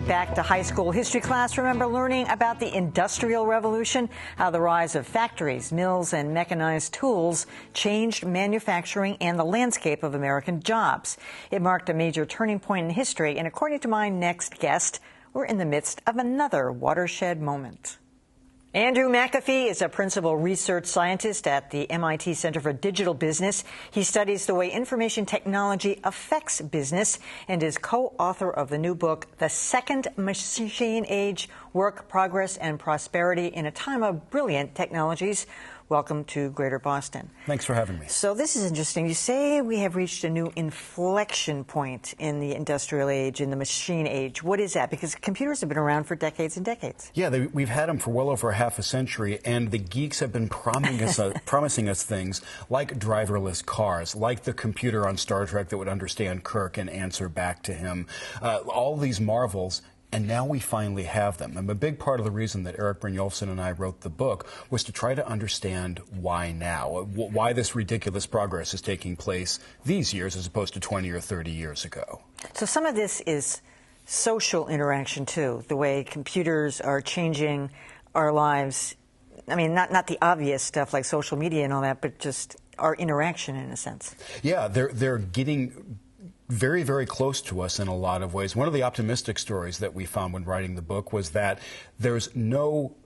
back to high school history class. Remember learning about the Industrial Revolution, how the rise of factories, mills, and mechanized tools changed manufacturing and the landscape of American jobs. It marked a major turning point in history, and according to my next guest, we're in the midst of another watershed moment. Andrew Mcafee is a principal research scientist at the MIT Center for Digital Business. He studies the way information technology affects business and is co-author of the new book, The Second Machine Age: Work, Progress, and Prosperity in a Time of Brilliant Technologies. Welcome to Greater Boston. Thanks for having me. So this is interesting. You say we have reached a new inflection point in the industrial age, in the machine age. What is that? Because computers have been around for decades and decades. Yeah, we've had them for well over half a century, and the geeks have been promising us things like driverless cars, like the computer on Star Trek that would understand Kirk and answer back to him. All these marvels. And now we finally have them. And a big part of the reason that Eric Brynjolfsson and I wrote the book was to try to understand why now, why this ridiculous progress is taking place these years as opposed to 20 or 30 years ago. So some of this is social interaction, too, the way computers are changing our lives. I mean, not the obvious stuff like social media and all that, but just our interaction in a sense. Yeah, they're getting very, very close to us in a lot of ways. One of the optimistic stories that we found when writing the book was that there's no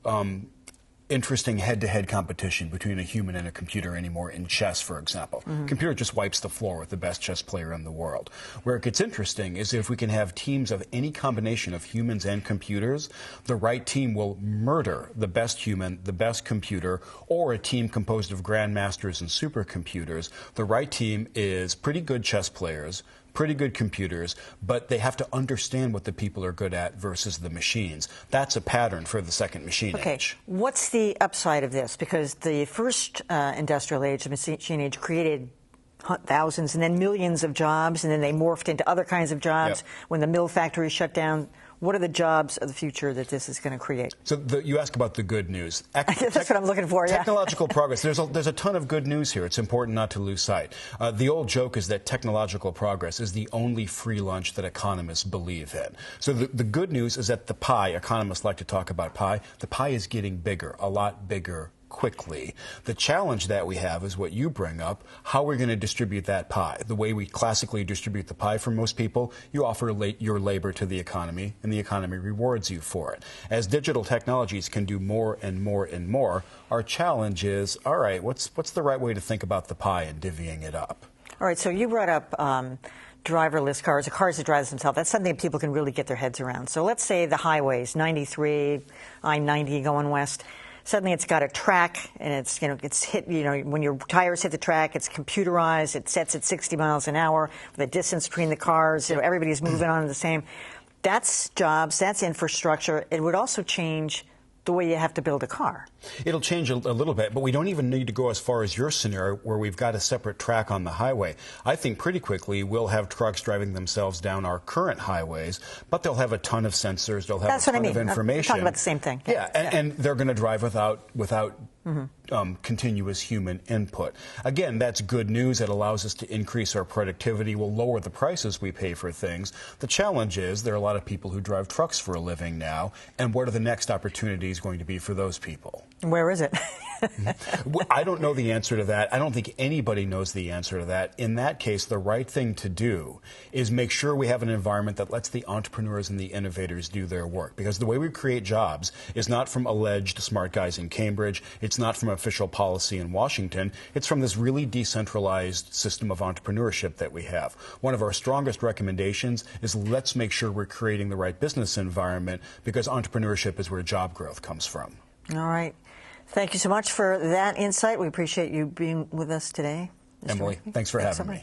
interesting head-to-head competition between a human and a computer anymore in chess, for example. Computer just wipes the floor with the best chess player in the world. Where it gets interesting is if we can have teams of any combination of humans and computers, the right team will murder the best human, the best computer, or a team composed of grandmasters and supercomputers. The right team is pretty good chess players, pretty good computers, but they have to understand what the people are good at versus the machines. That's a pattern for the second machine age. What's the upside of this? Because the first industrial age, the machine age, created thousands and then millions of jobs, and then they morphed into other kinds of jobs when the mill factories shut down. What are the jobs of the future that this is going to create? So you ask about the good news. That's what I'm looking for, yeah. Technological progress. There's a ton of good news here. It's important not to lose sight. The old joke is that technological progress is the only free lunch that economists believe in. So the good news is that the pie, economists like to talk about pie, the pie is getting bigger, a lot bigger, quickly. The challenge that we have is what you bring up, how we're going to distribute that pie. The way we classically distribute the pie for most people, you offer your labor to the economy, and the economy rewards you for it. As digital technologies can do more and more and more, our challenge is, all right, what's the right way to think about the pie and divvying it up? All right, so you brought up driverless cars, the cars that drive themselves. That's something people can really get their heads around. So let's say the highways, 93, I-90 going west. Suddenly it's got a track, and it's hit, when your tires hit the track, it's computerized, it sets at 60 miles an hour, the distance between the cars, everybody's moving on the same. That's jobs, that's infrastructure. It would also change the way you have to build a car. It'll change a little bit, but we don't even need to go as far as your scenario where we've got a separate track on the highway. I think pretty quickly we'll have trucks driving themselves down our current highways, but they'll have a ton of sensors, they'll have a ton of information. I'm talking about the same thing. Yeah, and they're going to drive without continuous human input. Again, that's good news. It allows us to increase our productivity. We'll lower the prices we pay for things. The challenge is there are a lot of people who drive trucks for a living now, and what are the next opportunities going to be for those people? Where is it? I don't know the answer to that. I don't think anybody knows the answer to that. In that case, the right thing to do is make sure we have an environment that lets the entrepreneurs and the innovators do their work. Because the way we create jobs is not from alleged smart guys in Cambridge. It's not from official policy in Washington. It's from this really decentralized system of entrepreneurship that we have. One of our strongest recommendations is let's make sure we're creating the right business environment, because entrepreneurship is where job growth comes from. All right. Thank you so much for that insight. We appreciate you being with us today. Emily, thanks for having me.